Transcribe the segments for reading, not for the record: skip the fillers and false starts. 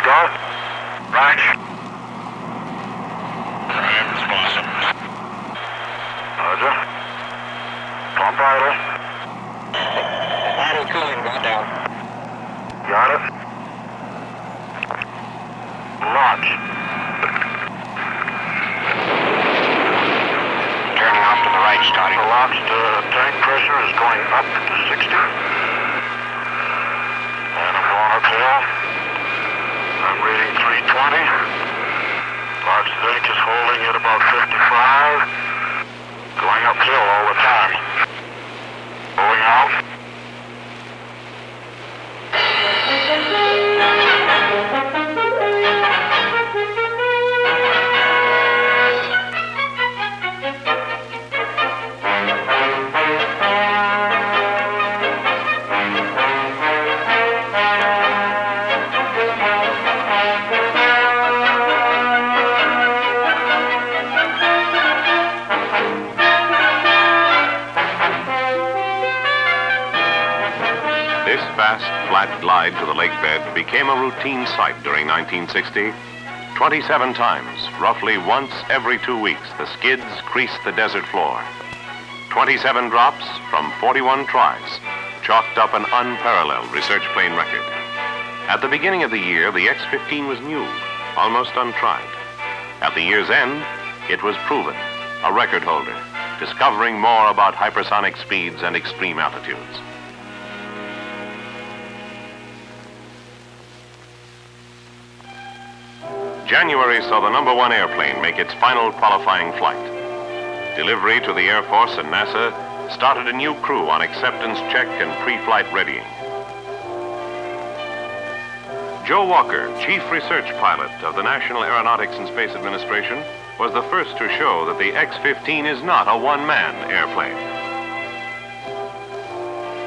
Go. Right. Roger. Pump idle. Idle cooling going down. Got it. Launch. Turning off to the right, starting. The launched tank pressure is going up to 60. And I'm going uphill. I'm reading 320. Large tank is holding at about 55. Going uphill all the time. Going out. This vast, flat glide to the lake bed became a routine sight during 1960. 27 times, roughly once every 2 weeks, the skids creased the desert floor. 27 drops from 41 tries chalked up an unparalleled research plane record. At the beginning of the year, the X-15 was new, almost untried. At the year's end, it was proven, a record holder, discovering more about hypersonic speeds and extreme altitudes. January saw the #1 airplane make its final qualifying flight. Delivery to the Air Force and NASA started a new crew on acceptance check and pre-flight readying. Joe Walker, chief research pilot of the National Aeronautics and Space Administration, was the first to show that the X-15 is not a one-man airplane.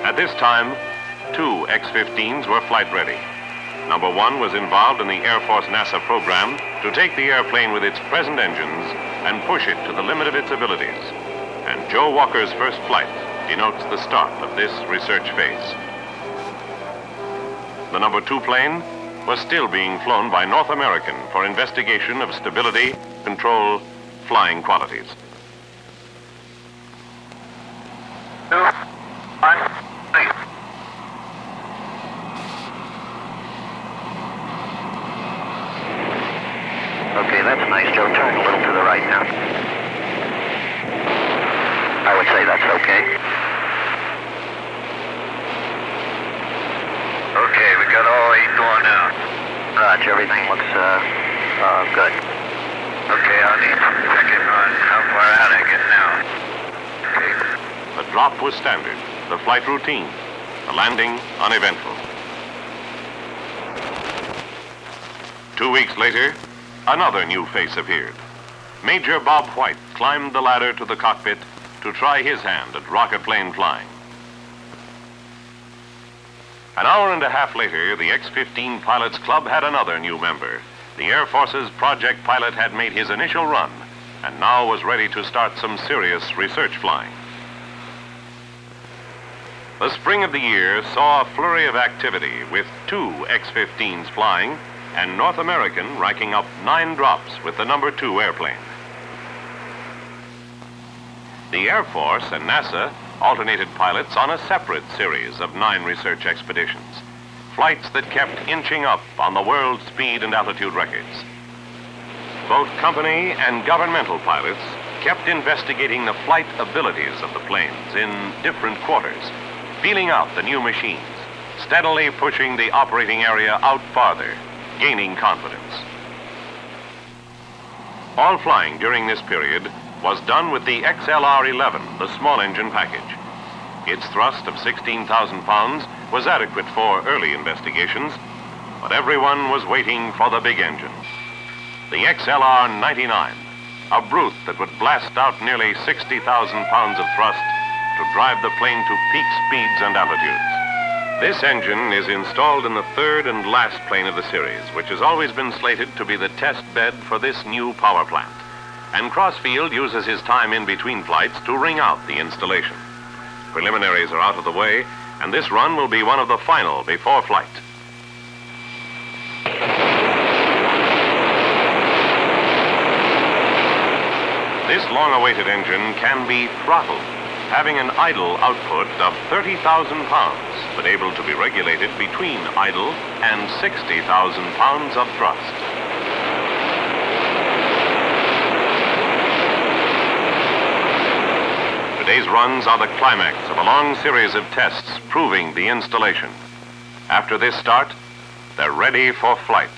At this time, 2 X-15s were flight ready. #1 was involved in the Air Force NASA program to take the airplane with its present engines and push it to the limit of its abilities. And Joe Walker's first flight denotes the start of this research phase. The #2 plane was still being flown by North American for investigation of stability, control, flying qualities. 2, 1, 3. Okay, that's nice, Joe. Turn a little to the right now. I would say that's okay. Okay, we got all 8 going now. Roger, everything looks, good. Okay, I'll need to check in on how far out I get now. Okay. The drop was standard, the flight routine, the landing uneventful. 2 weeks later, another new face appeared. Major Bob White climbed the ladder to the cockpit to try his hand at rocket plane flying. An hour and a half later, the X-15 Pilots Club had another new member. The Air Force's project pilot had made his initial run and now was ready to start some serious research flying. The spring of the year saw a flurry of activity with 2 X-15s flying and North American racking up 9 drops with the #2 airplane. The Air Force and NASA alternated pilots on a separate series of 9 research expeditions, flights that kept inching up on the world speed and altitude records. Both company and governmental pilots kept investigating the flight abilities of the planes in different quarters, feeling out the new machines, steadily pushing the operating area out farther, gaining confidence. All flying during this period was done with the XLR-11, the small engine package. Its thrust of 16,000 pounds was adequate for early investigations, but everyone was waiting for the big engine. The XLR-99, a brute that would blast out nearly 60,000 pounds of thrust to drive the plane to peak speeds and altitudes. This engine is installed in the third and last plane of the series, which has always been slated to be the test bed for this new power plant. And Crossfield uses his time in between flights to ring out the installation. Preliminaries are out of the way, and this run will be one of the final before flight. long-awaited engine can be throttled, having an idle output of 30,000 pounds, but able to be regulated between idle and 60,000 pounds of thrust. Today's runs are the climax of a long series of tests proving the installation. After this start, they're ready for flight.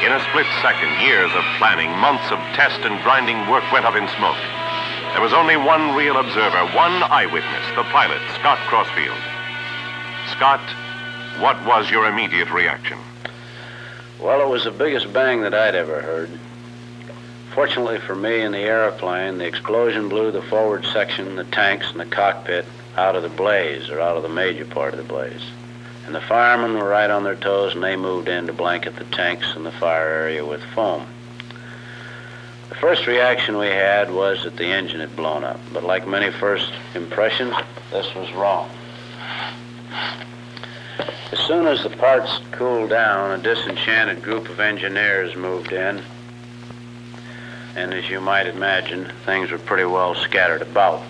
In a split second, years of planning, months of test and grinding work went up in smoke. There was only one real observer, one eyewitness, the pilot, Scott Crossfield. Scott, what was your immediate reaction? Well, it was the biggest bang that I'd ever heard. Fortunately for me and the airplane, the explosion blew the forward section, the tanks, and the cockpit out of the blaze, or out of the major part of the blaze. And the firemen were right on their toes, and they moved in to blanket the tanks and the fire area with foam. The first reaction we had was that the engine had blown up, but like many first impressions, this was wrong. As soon as the parts cooled down, a disenchanted group of engineers moved in, and as you might imagine, things were pretty well scattered about.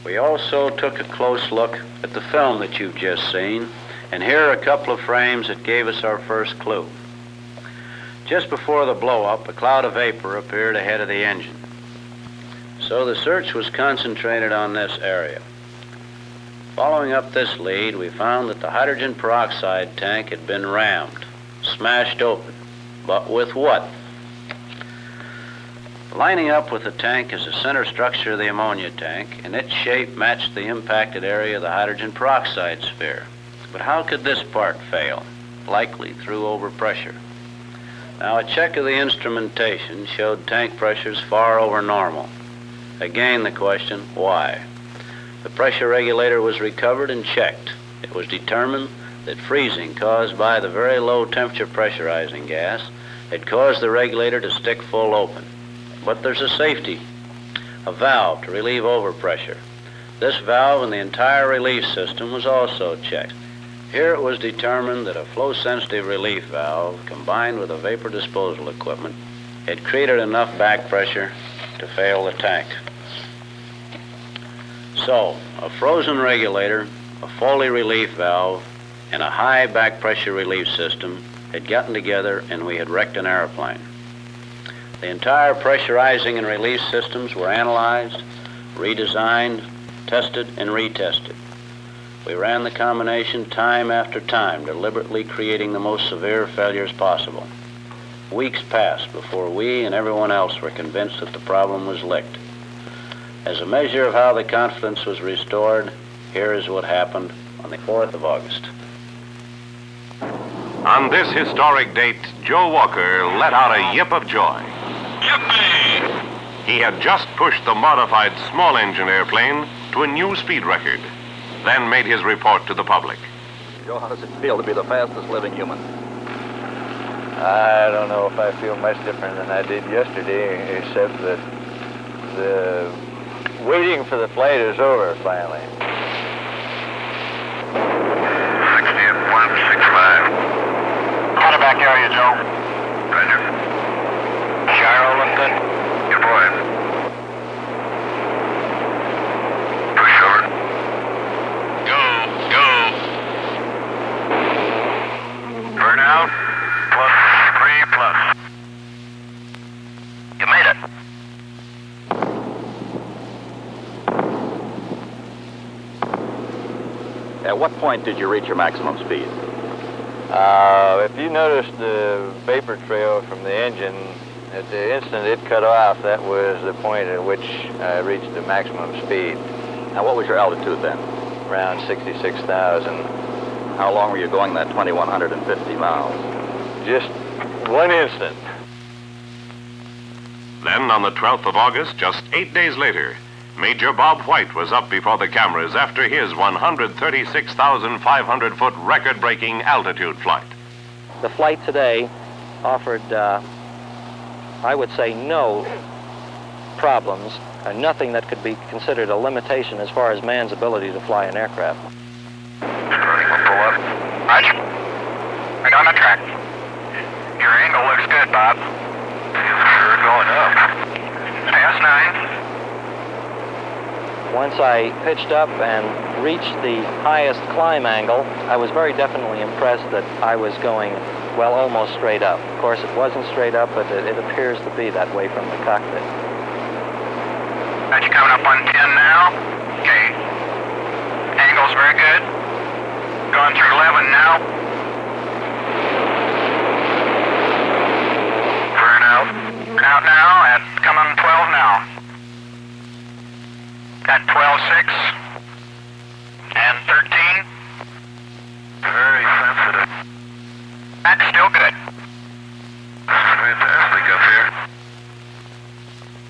We also took a close look at the film that you've just seen, and here are a couple of frames that gave us our first clue. Just before the blow-up, a cloud of vapor appeared ahead of the engine. So the search was concentrated on this area. Following up this lead, we found that the hydrogen peroxide tank had been rammed, smashed open. But with what? Lining up with the tank is the center structure of the ammonia tank, and its shape matched the impacted area of the hydrogen peroxide sphere. But how could this part fail? Likely through overpressure. Now, a check of the instrumentation showed tank pressures far over normal. Again, the question, why? The pressure regulator was recovered and checked. It was determined that freezing caused by the very low temperature pressurizing gas had caused the regulator to stick full open. But there's a safety, a valve to relieve overpressure. This valve and the entire relief system was also checked. Here it was determined that a flow-sensitive relief valve combined with a vapor disposal equipment had created enough back pressure to fail the tank. So, a frozen regulator, a Foley relief valve, and a high back pressure relief system had gotten together, and we had wrecked an airplane. The entire pressurizing and release systems were analyzed, redesigned, tested, and retested. We ran the combination time after time, deliberately creating the most severe failures possible. Weeks passed before we and everyone else were convinced that the problem was licked. As a measure of how the confidence was restored, here is what happened on the 4th of August. On this historic date, Joe Walker let out a yip of joy. Yippee! He had just pushed the modified small engine airplane to a new speed record, then made his report to the public. Joe, how does it feel to be the fastest living human? I don't know if I feel much different than I did yesterday, except that the waiting for the flight is over finally. 60 at 165. Contact area, Joe. Roger. Gyro lifted. Good boy. Push over. Go. Burn out. +3+. You made it. At what point did you reach your maximum speed? If you noticed the vapor trail from the engine, at the instant it cut off, that was the point at which I reached the maximum speed. Now, what was your altitude then? Around 66,000. How long were you going that 2,150 miles? Just one instant. Then, on the 12th of August, just 8 days later, Major Bob White was up before the cameras after his 136,500-foot record-breaking altitude flight. The flight today offered, I would say, no problems, and nothing that could be considered a limitation as far as man's ability to fly an aircraft. Pull up. Roger. Right on the track. Your angle looks good, Bob. Sure going up. Pass 9. Once I pitched up and reached the highest climb angle, I was very definitely impressed that I was going, well, almost straight up. Of course, it wasn't straight up, but it appears to be that way from the cockpit. Got you coming up on 10 now. Okay. Angle's very good. Going through 11 now. Burn out. Burn out now. At coming 12 now. Got 12.6 and 13. Very sensitive. That's still good. Fantastic up here.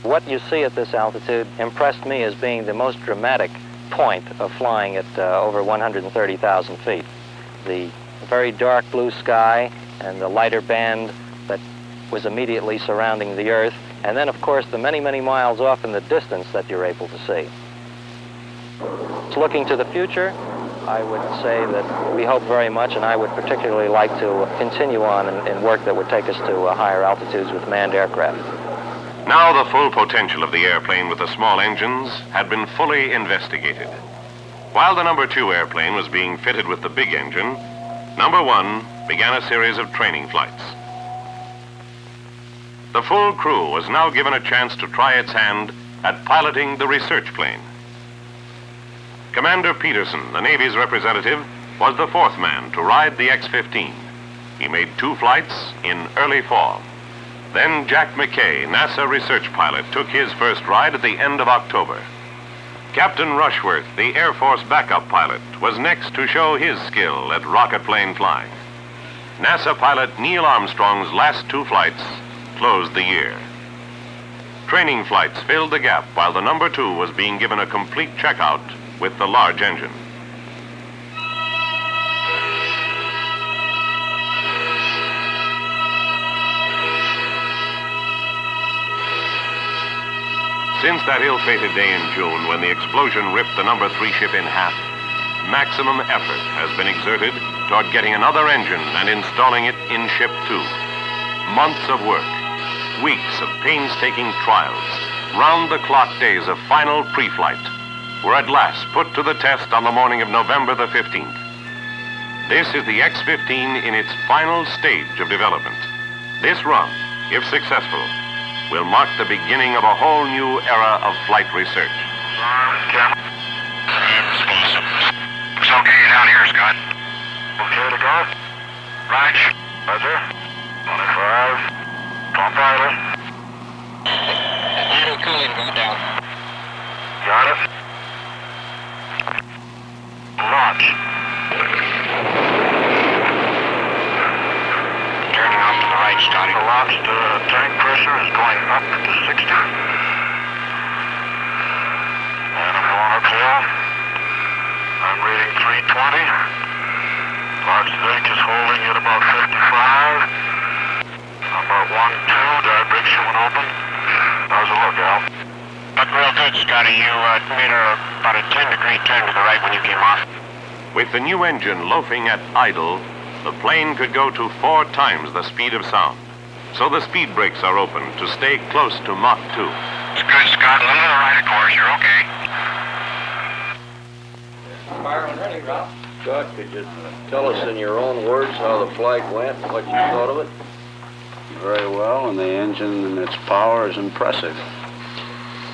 What you see at this altitude impressed me as being the most dramatic point of flying at over 130,000 feet. The very dark blue sky and the lighter band that was immediately surrounding the Earth, and then, of course, the many, many miles off in the distance that you're able to see. Looking to the future, I would say that we hope very much, and I would particularly like to continue on in work that would take us to higher altitudes with manned aircraft. Now the full potential of the airplane with the small engines had been fully investigated. While the number 2 airplane was being fitted with the big engine, number 1 began a series of training flights. The full crew was now given a chance to try its hand at piloting the research plane. Commander Peterson, the Navy's representative, was the 4th man to ride the X-15. He made 2 flights in early fall. Then Jack McKay, NASA research pilot, took his first ride at the end of October. Captain Rushworth, the Air Force backup pilot, was next to show his skill at rocket plane flying. NASA pilot Neil Armstrong's last 2 flights closed the year. Training flights filled the gap while the number 2 was being given a complete checkout with the large engine. Since that ill-fated day in June when the explosion ripped the number 3 ship in half, maximum effort has been exerted toward getting another engine and installing it in Ship 2. Months of work, weeks of painstaking trials, round-the-clock days of final pre-flight were at last put to the test on the morning of November the 15th. This is the X-15 in its final stage of development. This run, if successful, will mark the beginning of a whole new era of flight research. Camera. It's okay down here, Scott. Okay to go? Raj. Roger. 25. Pump idle. Idle cooling going down. Got it. Launch. Turning off to the right, Scotty. The launch tank pressure is going up to 60. And I'm going uphill. I'm reading 320. Large zinc is holding at about 55. About 1-2, dive brake showing open. How's it look, Al? Look real good, Scotty. You made about a 10-degree turn to the right when you came off. With the new engine loafing at idle, the plane could go to 4 times the speed of sound. So the speed brakes are open to stay close to Mach 2. It's good, Scott. A little to the right, of course. You're okay. Fire and ready, Ralph. Scott, could you tell us in your own words how the flight went and what you thought of it? Very well, and the engine and its power is impressive.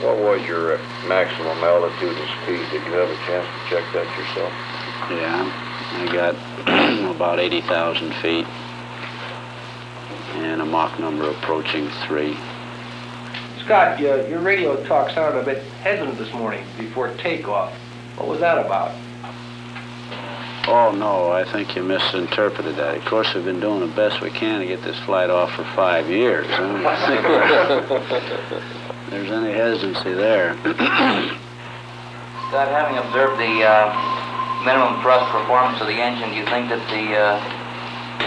What was your maximum altitude and speed? Did you have a chance to check that yourself? Yeah, I got about 80,000 feet and a Mach number approaching 3. Scott, your radio talk sounded a bit hesitant this morning before takeoff. What was that about? Oh, no, I think you misinterpreted that. Of course, we've been doing the best we can to get this flight off for 5 years. I don't think there's any hesitancy there. Scott, having observed the minimum thrust performance of the engine, do you think that the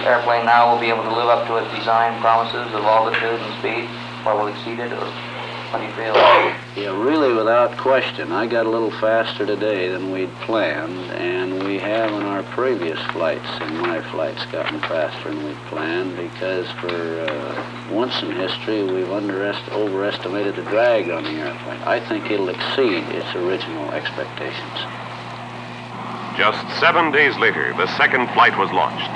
airplane now will be able to live up to its design promises of altitude and speed, or will exceed it, or what do you feel? Yeah, really, without question. I got a little faster today than we'd planned, and we have in our previous flights, in my flights, gotten faster than we'd planned, because for once in history, we've overestimated the drag on the airplane. I think it'll exceed its original expectations. Just 7 days later, the second flight was launched.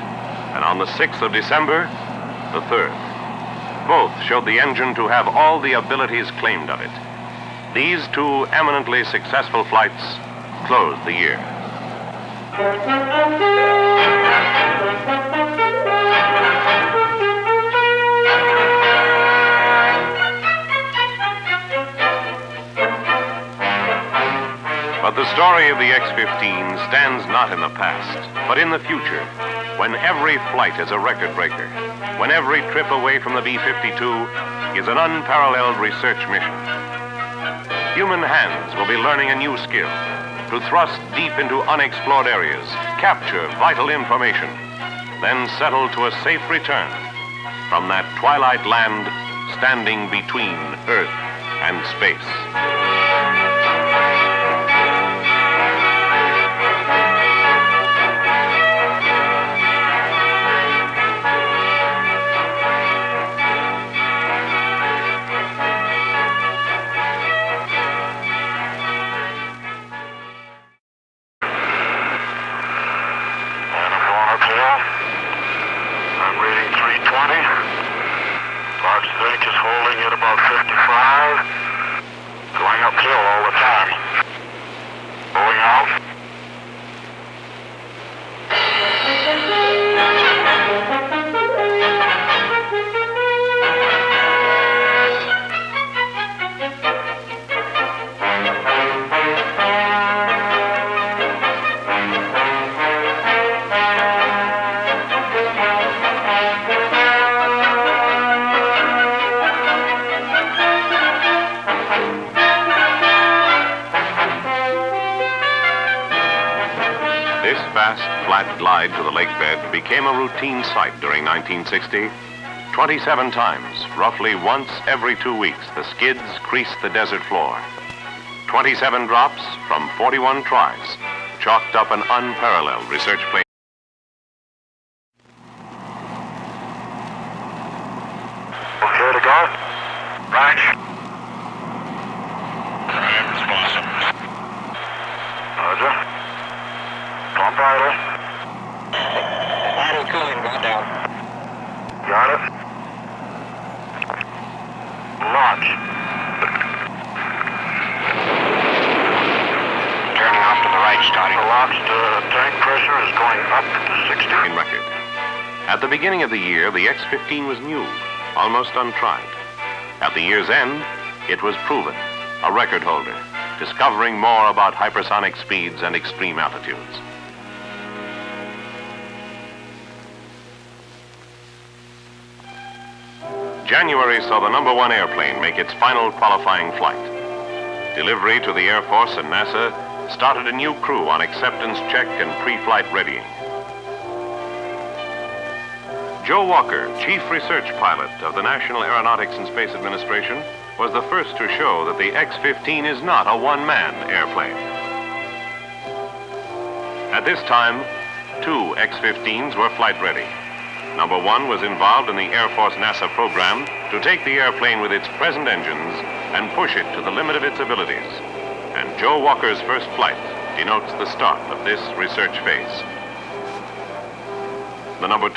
And on the 6th of December, the third. Both showed the engine to have all the abilities claimed of it. These two eminently successful flights closed the year. But the story of the X-15 stands not in the past, but in the future, when every flight is a record breaker, when every trip away from the B-52 is an unparalleled research mission. Human hands will be learning a new skill to thrust deep into unexplored areas, capture vital information, then settle to a safe return from that twilight land standing between Earth and space. I'm reading 320. Large zinc is holding at about 55. Going uphill all the time. Going out. This fast, flat glide to the lake bed became a routine sight during 1960. 27 times, roughly once every 2 weeks, the skids creased the desert floor. 27 drops from 41 tries chalked up an unparalleled research plane. Okay to go? Right. Roger. Pump idle. Idle cooling got down. Got it. Launch. Turning off to the right, starting. The launched tank pressure is going up to 60. Record. At the beginning of the year, the X-15 was new, almost untried. At the year's end, it was proven, a record holder, discovering more about hypersonic speeds and extreme altitudes. January saw the #1 airplane make its final qualifying flight. Delivery to the Air Force and NASA started a new crew on acceptance check and pre-flight readying. Joe Walker, chief research pilot of the National Aeronautics and Space Administration, was the first to show that the X-15 is not a one-man airplane. At this time, 2 X-15s were flight ready. #1 was involved in the Air Force NASA program to take the airplane with its present engines and push it to the limit of its abilities. And Joe Walker's first flight denotes the start of this research phase. The #2